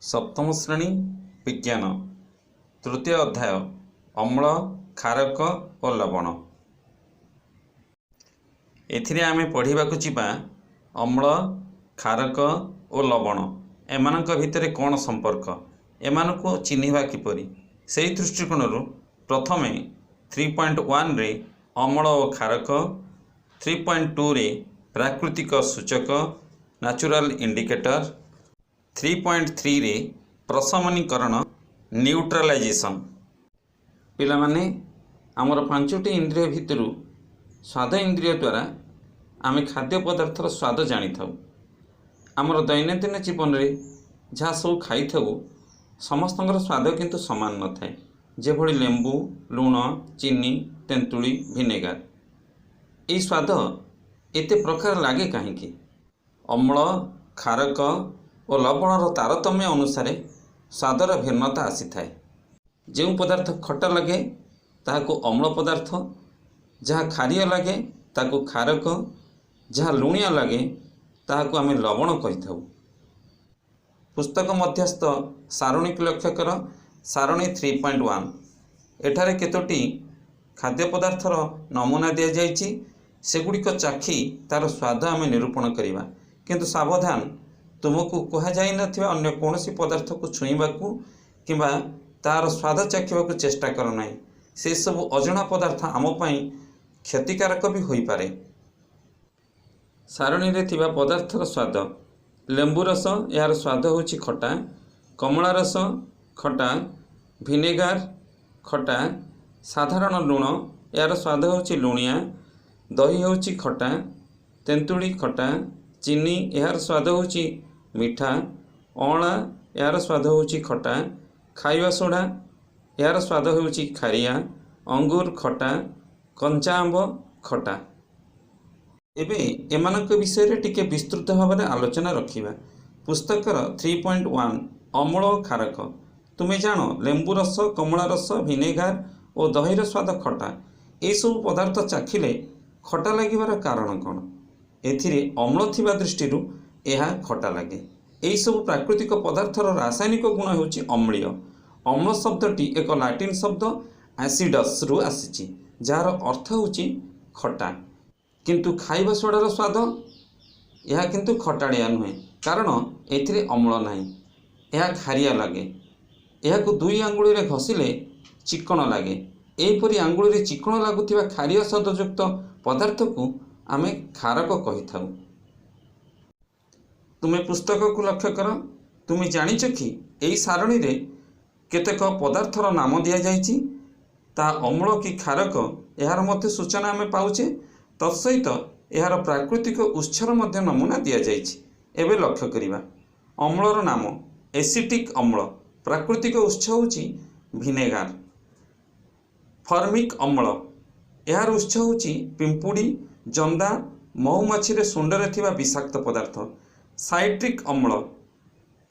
सप्तम श्रेणी विज्ञान तृतीय अध्याय अम्ल क्षारक और लवण। एथिरे आमे पढ़िबाकु जिबा अम्ल क्षारक और लवण एमानक भितरे कौन संपर्क एमानकु चिन्हिबा किपरि सेही दृष्टिकोणरू प्रथमे 3.1 रे अम्ल और क्षारक 3.2 रे प्राकृतिक सूचक नेचुरल इंडिकेटर 3.3 रे प्रशमनीकरण न्यूट्रलाइजेशन। पिला माने आमर पांचटी इंद्रिय भितरु स्वाद इंद्रिय द्वारा आमे खाद्य पदार्थर स्वाद जानी थाउ। आमर दैनंदिन जीवन रे जहाँ सब खाई थाउ समस्तंकर स्वाद किंतु समान न थाए। जेभଳି लेंबू लुण चीनी तेंतुली भिनेगार यही स्वाद एते प्रकार लागे कहीं। अम्ल क्षारक और लवणर तारतम्य अनुसार स्वादर भिन्नता आसी थाए। जो पदार्थ खट्टा लगे ताहाको अम्ल पदार्थ, जहाँ क्षारीय लगे ताको क्षारक, जहाँ लुणिया लगे ताहाको आमे लवण कहि थाउ। पुस्तक मध्यस्थ सारणी को लक्ष्य कर। सारणी 3.1 एठारे केतोटी खाद्य पदार्थर नमूना दिया जाइछि। सेगुड़िक चाखी तार स्वाद आमे निरूपण करिबा, किंतु सावधान तुमको कह जाई नथिबा अन्य कोनोसी पदार्थ को छुईबाकू किंबा तार स्वाद चाखिबाकू चेष्टा कर नाही। से सब अजଣା पदार्थ आम पई क्षतिकारक भी होई पारे। सारणी रे थिबा पदार्थर स्वाद लेंबू रस यार स्वाद होछि खटा, कमला रस खटा, भिनेगार खटा, साधारण लुण यार स्वाद होछि लुणिया, दही होछि खटा, तेंतुली खटा, चीनी यार स्वाद होछि मीठा, अँला यार स्वाद होछि खटा, खाइबा सोडा यार स्वाद होछि खारिया, अंगूर खटा, कंचा आंब खटा। एबे एमानक विषय रे टिके विस्तृत भाव में आलोचना रखिबा। पुस्तकर 3.1 अम्ल और क्षारक। तुमे जान लेंबू रस, कमला रस, भिनेगार और दहीर स्वाद खटा। ए सब पदार्थ चाखिले खटा लागिबार कारण कौन? एथिरे अम्ल थिबा दृष्टिरू यह खटा लगे। यही सब प्राकृतिक पदार्थर रासायनिक गुण होछि अम्लीय। अम्ल शब्दटी एक लाटिन शब्द एसिडस रु आसीछि, जार अर्थ होछि खटा। किंतु खाइबा सोडार स्वाद यह किंतु खटाड़िया नुहे, कारण एथिरे अम्ल नाही। यह खारिया लगे। यह को दुई आंगुली रे घसिले चिकण लगे। एहिपरि आंगुली रे चिकण लागुथिबा खारिया स्वादयुक्त पदार्थ को आमे क्षारक कहि थाउ। तुमे पुस्तक को लक्ष्य कर। तुमे जानिछ कि एही सारणी रे केतेक पदार्थर नाम दिया जाइछि, ता अम्ल कि क्षारक यार मध्य सूचना आमे पाउछे। तत्सहित यार प्राकृतिक उत्सर मध्य नमूना दिया जाइछि। एबे लक्ष्य करिबा। अम्लर नाम एसिटिक अम्ल। प्राकृतिक उत्स होछि भिनेगार। फर्मिक अम्ल यार उत्स होछि पिंपुड़ी, जंदा, महुमाछी रे सुंडरे थिबा विषाक्त पदार्थ। साइट्रिक अम्ल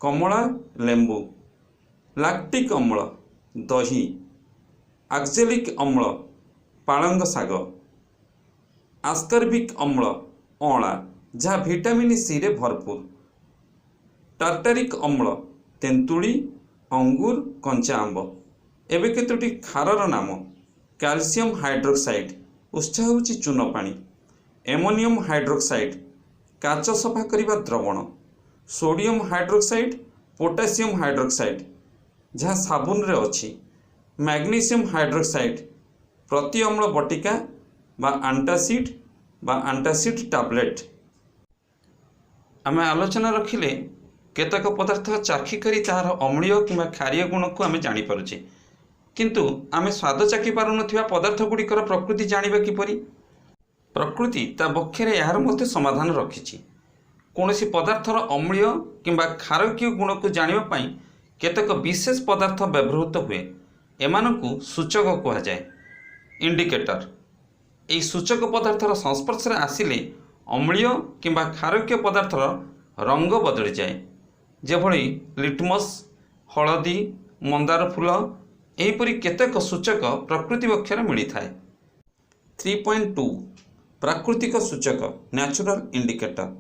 कमला, लेंबू। लैक्टिक अम्ल दही। आक्जेलिक अम्ल पालंग साग। आस्कर्बिक अम्ल अँला, जहाँ विटामिन सी रे भरपूर। टार्टारिक अम्ल तेंतुली, अंगूर, कंचा आंब। एबे केतोटी क्षारर नाम। कैल्शियम हाइड्रोक्साइड उत्स होछि चून पानी। एमोनियम हाइड्रोक्साइड काच सफा करिबा द्रवण। सोडियम हाइड्रोक्साइड, पोटासियम हाइड्रोक्साइड जहाँ साबुन रे अछि। मैग्नीशियम हाइड्रोक्साइड प्रति अम्ल बटिका बा आंटासिड टैबलेट। आमे आलोचना रखिले केतक पदार्थ चाखी करी तार अम्लीय किंवा क्षारीय गुण को आमे जानि पारुछे, किंतु आमे स्वाद चाखी पारु नथिबा पदार्थ गुड़िकर प्रकृति जानिबा किपरि? प्रकृति ता बक्षरे यार मध्य समाधान रखिछि। कौनसी पदार्थर अम्लीय किंबा क्षारकीय गुण को जानिबा पई केतक विशेष पदार्थ व्यवहृत हुए। एमानकु सूचक कहा जाए, इंडिकेटर। एही सूचक पदार्थर संस्पर्श रे आसिले अम्लीय किंबा क्षारकीय पदार्थर रंग बदली जाए। जेभଳି लिटमस, हलदी, मंदार फूल एहीपरि केतक सूचक प्रकृति पक्षर मिली थाए। 3.2 प्राकृतिक सूचक नेचुरल इंडिकेटर।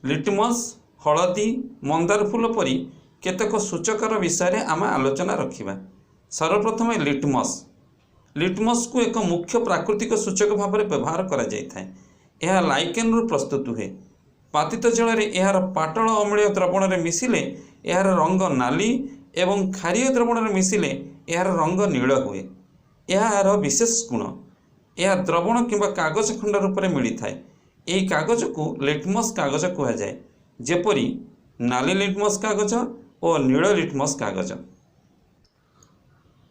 लिटमस, हलदी मंदार फूल परी केतक सूचकर विषय आम आलोचना रखा। सर्वप्रथम लिटमस को एक मुख्य प्राकृतिक सूचक भाव में व्यवहार करा लाइकेन रु प्रस्तुत हुए। पातित जल में यार पाटल अम्लीय द्रवण में मिसिले यार रंग नाली एवं क्षारीय द्रवण में मिसिले यार रंग नील हुए। यार विशेष गुण यह द्रवण किंबा कागज खंड रूप में मिलता है। यही कागज को लिटमस कागज कहुए, जेपरी नाली लिटमस कागज और नील लिटमस कागज।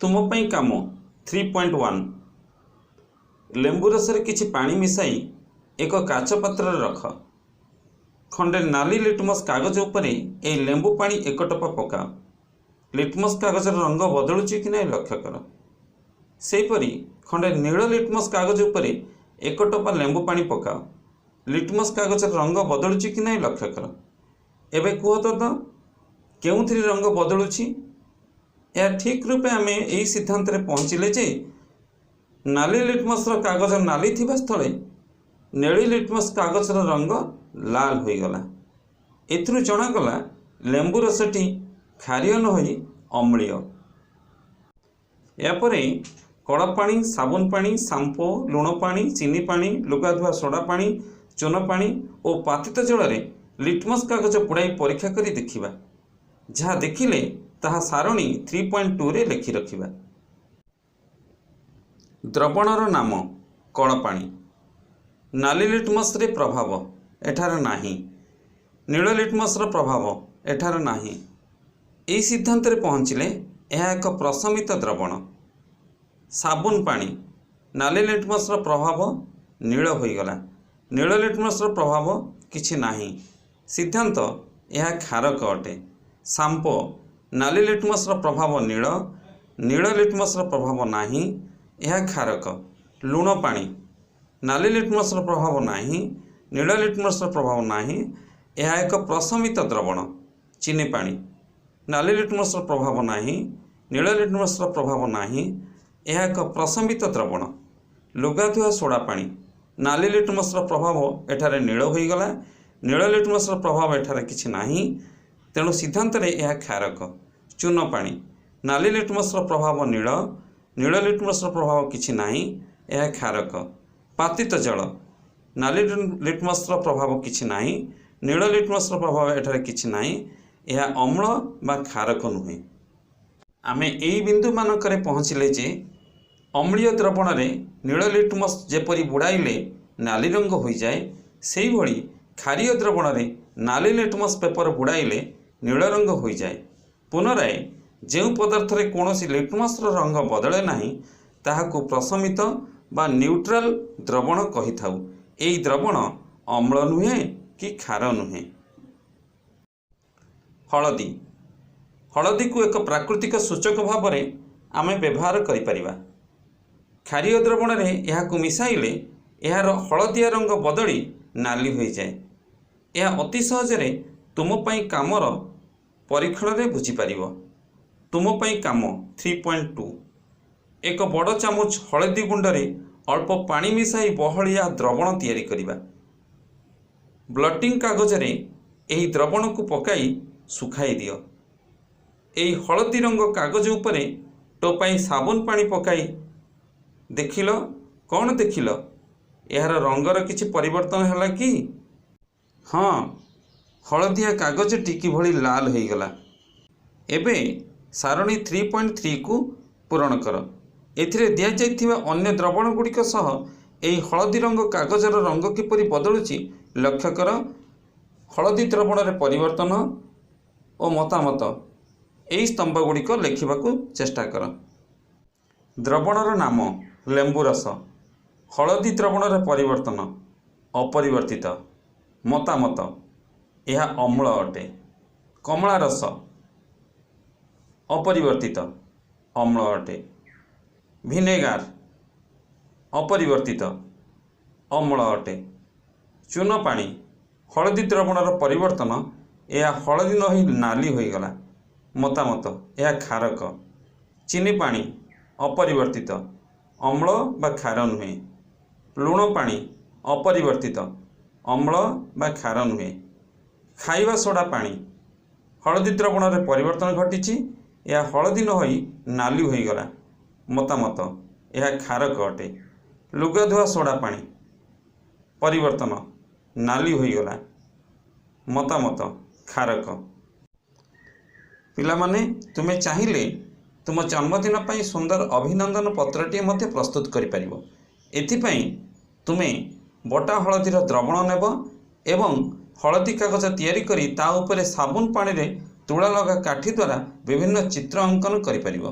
तुमपाई काम 3.1 लेंबू रस किछि पानी मिसाई एक काच पात्र रख। खंडे नाली लिटमस कागज उपरे ए लेंबू पानी एक टोपा पकाओ। लिटमस कागज रंग बदलुची कि नहीं लक्ष्य कर। सेहीपरि खंडे नील लिटमस कागज उपरे एक टोपा लेंबू पानी पकाओ। लिटमस कागज रंग बदलुची कि नहीं लक्ष्य कर। एबे कुह तो केउथिरि रंग बदलुची। यह ठीक रूपे आम यही सिद्धांत पहुँचले जे नाली लिटमस कागज नाली थिबा स्थले नेली लिटमस कागज रंग लाल हो गला। एथुरु जनागला लेंबू रसटी क्षारीय न होई अम्लीय। यापरे कड़ा पानी, साबुन पानी, सांपो, लुण पानी, चीनी पानी, लुगा धुआ सोडा पानी, चून पानी और पातित जल में लिटमस कागज बुड़ाई परीक्षा करी देखिबा। जहाँ देखिले ताहा सारणी 3.2 रे लिखि रखिबा। द्रवणर नाम कड़ा पानी। नाली लिटमस रे प्रभाव एठार नाही। नील लिटमस रो प्रभाव एठार नाही। एही सिद्धांत रे पहुँचले यह एक प्रशमित द्रवण। साबुन पानी नाली लिटमस रो प्रभाव नील होईगला। नील लिटमस रो प्रभाव किछि नाही। सिद्धांत यह क्षारक अटे। सांपो नाली लिटमस रो प्रभाव नील, नील लिटमस रो प्रभाव नाही, यह क्षारक। लुण पानी नाली लिटमस रो प्रभाव नाही, नील लिटमस रो प्रभाव नाही, यह एक प्रशमित द्रवण। चीनी पानी नाली लिटमस रो प्रभाव नाही, नील लिटमस रो प्रभाव नाही, यह एक प्रशमित द्रवण। लुगा धुआ सोडा पानी नाली लिटमस रो प्रभाव एठारे नील होईगला। नील लिटमस रो प्रभाव एठारे किछि नाही, तेणु सिद्धांत रे यह क्षारक। चून पानी नाली लिटमस रो प्रभाव नील, नील लिटमस रो प्रभाव किछि नाही, यह क्षारक। पातित जल नाली लिटमस रो प्रभाव किछि नाही, नील लिटमस रो प्रभाव एठारे किछि नाही, यह अम्ल बा क्षारक नुहे। आमे एई बिंदु मानकरे पहुँचले जे अम्लीय द्रवण रे नील लिटमस जेपरी बुड़ाइले नाली रंग हो जाए, सेही भली क्षारीय द्रवण रे नाली लिटमस पेपर बुड़ाइले नील रंग हो जाए। पुनराय जो पदार्थ रे कोनोसी लिटमस रो रंग बदले नाही ताहाकु प्रशमित बा न्यूट्रल द्रवण कहि थाउ। एई द्रवण अम्ल नुहे कि क्षार नुहे। हलदी हलदी को एक प्राकृतिक सूचक भाव में आमे व्यवहार करि परिबा। क्षारीय द्रवण रे एहाकु मिसाइले एहार हलदिया रंग बदली नाली हो जाए। यह अति सहज रे तुमपाई कामर परीक्षण रे बुझी पारिबो। तुमपाई काम 3.2 एक बड़ चामच हलदी गुंड रे अल्प पानी मिसाई बहलिया द्रवण तैयारी करिबा। ब्लटिंग कागज रे एही द्रवण को पकाई सुखाई दियो। एही हलदी रंग कागज उपरे टोपाई साबुन पानी पकाई देखिल कौन देखिल यार रंगर किछि परिवर्तन होला कि? हाँ, हलदिया कागज टिकी भली लाल हो गला। एबे सारणी 3.3 को पूरण कर। एथिरे दिया जाइथिबा अन्य द्रवण गुड़िक सह एही हलदी रंग कागजर रंग किपरि बदलुची लक्ष्य कर। हलदी द्रवण रे परिवर्तन और मतामत एही स्तंभ गुड़िक लेखिबाकू चेष्टा कर। द्रवणर नाम लेंबू रस। हलदी द्रवण रे परिवर्तन अपरिवर्तित। मतामत यह अम्ल अटे। कमला रस अपरिवर्तित अम्ल अटे। भिनेगार अपरिवर्तित अम्ल अटे। चून पानी हलदी द्रवणर परिवर्तन यह हलदी न होई नाली होईगला। मतामत यह क्षारक। चीनी पानी अपरिवर्तित अम्ल बा क्षार नुहे। लुण पानी अपरिवर्तित अम्ल बा क्षार नुहे। ଖାଇବା सोडा पानी हलदी द्रवण में परिवर्तन घटी यह हलदी न होई नाली होईगला मतामत यह क्षारक अटे। लुगा धुआ सोडा पानी परिवर्तन नाली होईगला मतामत क्षारक। पिलामाने तुम्हें चाहिए तुम जन्मदिन पर सुंदर अभिनंदन पत्रटी मध्य प्रस्तुत करिपारिबो। एथिपाई तुम्हें बटा हलदीर द्रवण नेब एवं हलदी कागज तैयारी करी ता उपरे साबुन पानी रे तुला लगा काठी द्वारा विभिन्न चित्र अंकन करिपारिबो।